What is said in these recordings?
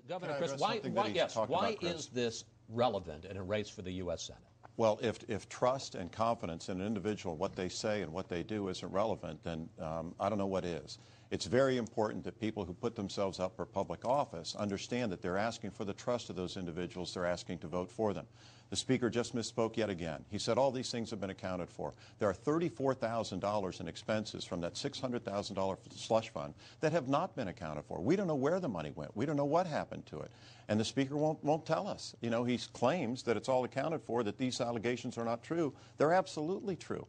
Governor Crist, why is this relevant in a race for the U.S. Senate? Well, if trust and confidence in an individual, what they say and what they do isn't relevant, then I don't know what is. It's very important that people who put themselves up for public office understand that they're asking for the trust of those individuals they're asking to vote for them. The Speaker just misspoke yet again. He said all these things have been accounted for. There are $34,000 in expenses from that $600,000 slush fund that have not been accounted for. We don't know where the money went. We don't know what happened to it. And the Speaker won't tell us. You know, he claims that it's all accounted for, that these allegations are not true. They're absolutely true.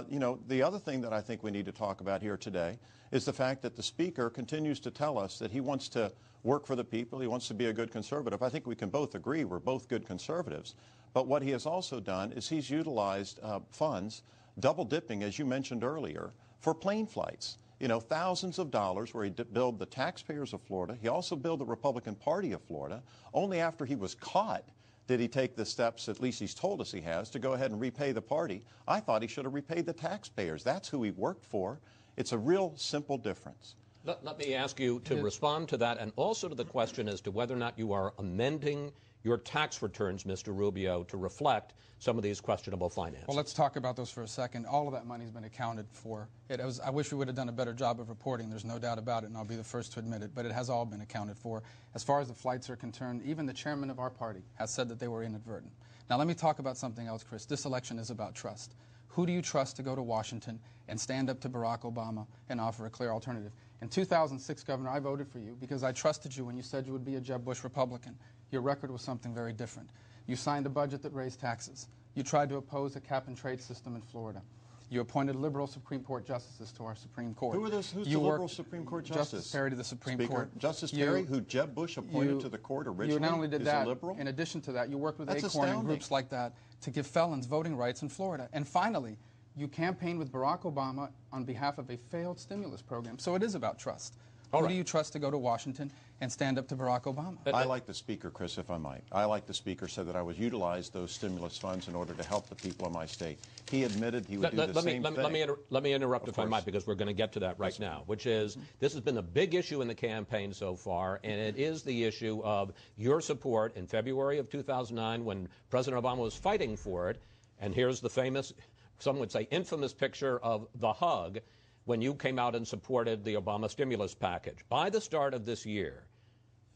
You know, the other thing that I think we need to talk about here today is the fact that the Speaker continues to tell us that he wants to work for the people, he wants to be a good conservative. I think we can both agree we're both good conservatives. But what he has also done is he's utilized funds, double dipping, as you mentioned earlier, for plane flights. You know, thousands of dollars where he billed the taxpayers of Florida. He also billed the Republican Party of Florida. Only after he was caught did he take the steps, at least he's told us he has, to go ahead and repay the party. I thought he should have repaid the taxpayers. That's who he worked for. It's a real simple difference. Let me ask you to respond to that and also to the question as to whether or not you are amending your tax returns, Mr. Rubio, to reflect some of these questionable finances. Well, let's talk about those for a second. All of that money has been accounted for. I wish we would have done a better job of reporting. There's no doubt about it, and I'll be the first to admit it, but it has all been accounted for. As far as the flights are concerned, even the chairman of our party has said that they were inadvertent. Now, let me talk about something else, Chris. This election is about trust. Who do you trust to go to Washington and stand up to Barack Obama and offer a clear alternative? In 2006, Governor, I voted for you because I trusted you when you said you would be a Jeb Bush Republican. Your record was something very different. You signed a budget that raised taxes. You tried to oppose a cap-and-trade system in Florida. You appointed liberal Supreme Court justices to our Supreme Court. Who are those? Who's the liberal Supreme Court justice? Justice Perry to the Supreme Speaker, Court. Justice Perry, who Jeb Bush appointed to the court originally, you not only did that, a liberal? In addition to that, you worked with That's Acorn and astounding. groups like that to give felons voting rights in Florida. And finally, you campaigned with Barack Obama on behalf of a failed stimulus program. So it is about trust. Who do you trust to go to Washington and stand up to Barack Obama? I like the Speaker, Chris, if I might. I like the Speaker said that I would utilize those stimulus funds in order to help the people of my state. He admitted he would do the same thing. Let me interrupt if I might, because we're going to get to that right now, which is this has been a big issue in the campaign so far, and it is the issue of your support in February of 2009 when President Obama was fighting for it. And here's the famous, some would say infamous picture of the hug when you came out and supported the Obama stimulus package. By the start of this year,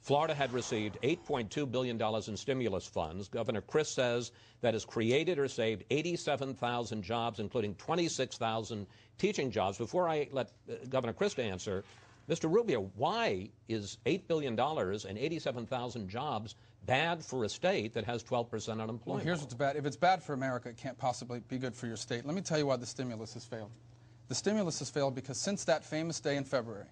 Florida had received $8.2 billion in stimulus funds. Governor Crist says that has created or saved 87,000 jobs, including 26,000 teaching jobs. Before I let Governor Crist answer, Mr. Rubio, why is $8 billion and 87,000 jobs bad for a state that has 12% unemployment? Well, here's what's bad. If it's bad for America, it can't possibly be good for your state. Let me tell you why the stimulus has failed. The stimulus has failed because since that famous day in February,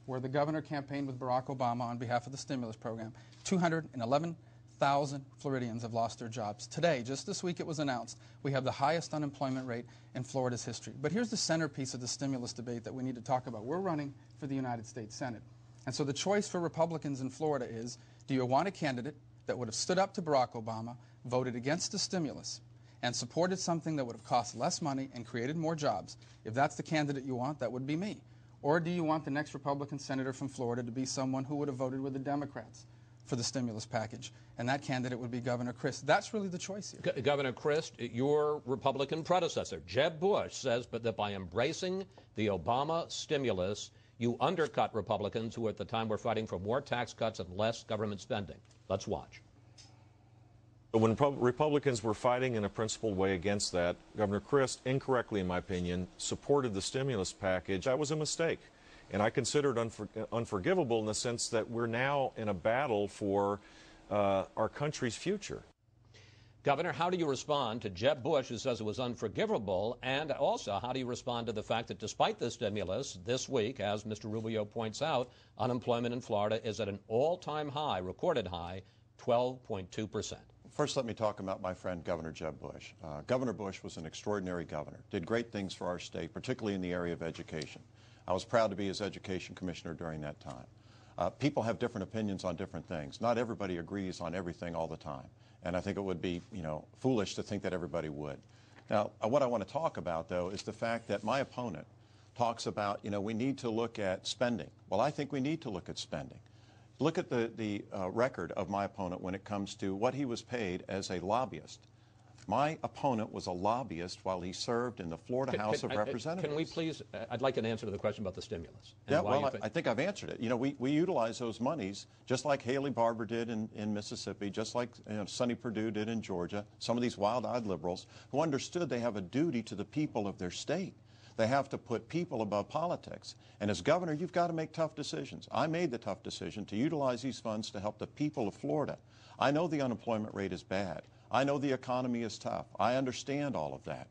where the governor campaigned with Barack Obama on behalf of the stimulus program, 211,000 Floridians have lost their jobs. Today, just this week it was announced, we have the highest unemployment rate in Florida's history. But here's the centerpiece of the stimulus debate that we need to talk about. We're running for the United States Senate. And so the choice for Republicans in Florida is, do you want a candidate that would have stood up to Barack Obama, voted against the stimulus, and supported something that would have cost less money and created more jobs? If that's the candidate you want, that would be me. Or do you want the next Republican senator from Florida to be someone who would have voted with the Democrats for the stimulus package? And that candidate would be Governor Crist. That's really the choice here. Governor Crist, your Republican predecessor, Jeb Bush, says that by embracing the Obama stimulus, you undercut Republicans who at the time were fighting for more tax cuts and less government spending. Let's watch. When Republicans were fighting in a principled way against that, Governor Crist, incorrectly in my opinion, supported the stimulus package. That was a mistake. And I consider it unforgivable in the sense that we're now in a battle for our country's future. Governor, how do you respond to Jeb Bush, who says it was unforgivable, and also how do you respond to the fact that despite the stimulus, this week, as Mr. Rubio points out, unemployment in Florida is at an all-time high, recorded high, 12.2%? First, let me talk about my friend Governor Jeb Bush. Governor Bush was an extraordinary governor, did great things for our state, particularly in the area of education. I was proud to be his education commissioner during that time. People have different opinions on different things. Not everybody agrees on everything all the time. And I think it would be, foolish to think that everybody would. Now, what I want to talk about, though, is the fact that my opponent talks about, we need to look at spending. Well, I think we need to look at spending. Look at the record of my opponent when it comes to what he was paid as a lobbyist. My opponent was a lobbyist while he served in the Florida House of Representatives. Can we please, I'd like an answer to the question about the stimulus. Yeah, well, I think I've answered it. You know, we utilize those monies just like Haley Barbour did in Mississippi, just like Sonny Perdue did in Georgia, some of these wild-eyed liberals who understood they have a duty to the people of their state. They have to put people above politics. And as governor, you've got to make tough decisions. I made the tough decision to utilize these funds to help the people of Florida. I know the unemployment rate is bad. I know the economy is tough. I understand all of that.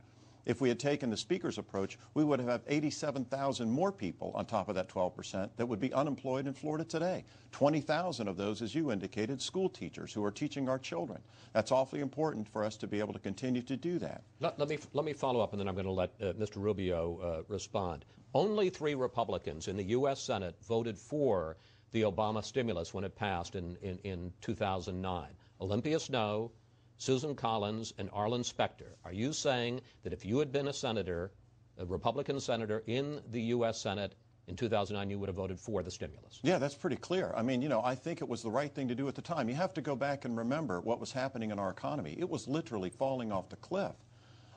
If we had taken the Speaker's approach, we would have 87,000 more people on top of that 12% that would be unemployed in Florida today. 20,000 of those, as you indicated, school teachers who are teaching our children. That's awfully important for us to be able to continue to do that. Let me follow up, and then I'm going to let Mr. Rubio respond. Only 3 Republicans in the U.S. Senate voted for the Obama stimulus when it passed in 2009. Olympia Snow, Susan Collins, and Arlen Specter. Are you saying that if you had been a senator, a Republican senator in the U.S. Senate in 2009, you would have voted for the stimulus? Yeah, that's pretty clear. I mean, you know, I think it was the right thing to do at the time. You have to go back and remember what was happening in our economy. It was literally falling off the cliff.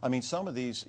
I mean, some of these,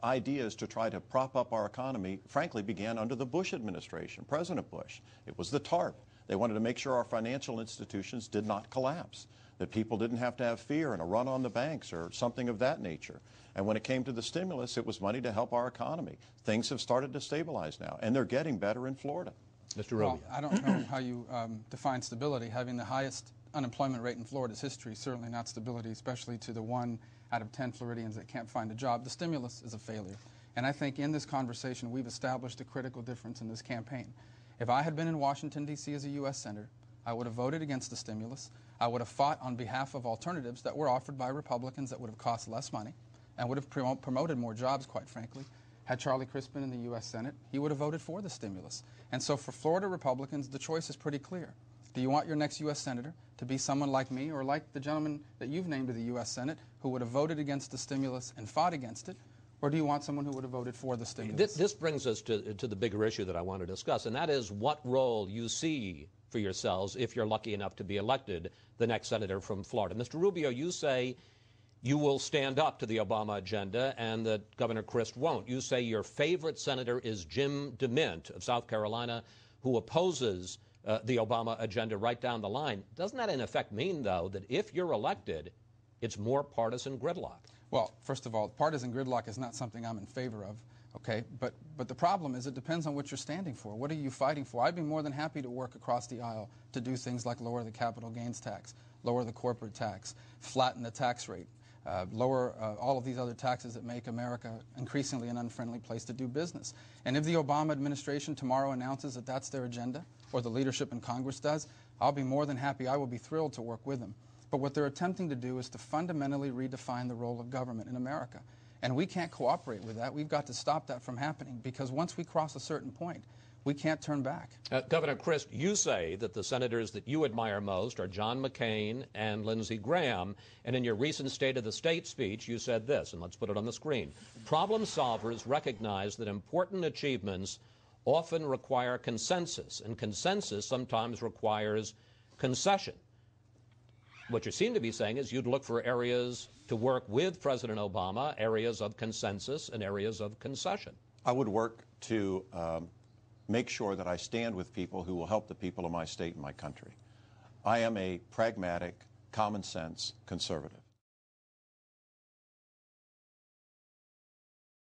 ideas to try to prop up our economy, frankly, began under the Bush administration, President Bush. It was the TARP. They wanted to make sure our financial institutions did not collapse, that people didn't have to have fear and a run on the banks or something of that nature. And when it came to the stimulus, it was money to help our economy. Things have started to stabilize now, and they're getting better in Florida. Mr. Rubio. Well, I don't know how you define stability. Having the highest unemployment rate in Florida's history is certainly not stability, especially to the 1 out of 10 Floridians that can't find a job. The stimulus is a failure. And I think in this conversation, we've established a critical difference in this campaign. If I had been in Washington, D.C. as a U.S. Senator, I would have voted against the stimulus. I would have fought on behalf of alternatives that were offered by Republicans that would have cost less money and would have promoted more jobs, quite frankly. Had Charlie Crist been in the U.S. Senate, he would have voted for the stimulus. And so for Florida Republicans, the choice is pretty clear. Do you want your next U.S. Senator to be someone like me or like the gentleman that you've named to the U.S. Senate who would have voted against the stimulus and fought against it? Or do you want someone who would have voted for the stimulus? This brings us to the bigger issue that I want to discuss, and that is what role you see for yourselves if you're lucky enough to be elected the next senator from Florida. Mr. Rubio, you say you will stand up to the Obama agenda and that Governor Crist won't. You say your favorite senator is Jim DeMint of South Carolina, who opposes the Obama agenda right down the line. Doesn't that in effect mean, though, that if you're elected, it's more partisan gridlock? Well, first of all, partisan gridlock is not something I'm in favor of, okay? But the problem is it depends on what you're standing for. What are you fighting for? I'd be more than happy to work across the aisle to do things like lower the capital gains tax, lower the corporate tax, flatten the tax rate, lower all of these other taxes that make America increasingly an unfriendly place to do business. And if the Obama administration tomorrow announces that that's their agenda, or the leadership in Congress does, I'll be more than happy. I will be thrilled to work with them. But what they're attempting to do is to fundamentally redefine the role of government in America. And we can't cooperate with that. We've got to stop that from happening, because once we cross a certain point, we can't turn back. Governor Crist, you say that the senators that you admire most are John McCain and Lindsey Graham. And in your recent State of the State speech, you said this, and let's put it on the screen. Problem solvers recognize that important achievements often require consensus, and consensus sometimes requires concession. What you seem to be saying is you'd look for areas to work with President Obama, areas of consensus and areas of concession. I would work to make sure that I stand with people who will help the people of my state and my country. I am a pragmatic, common sense conservative.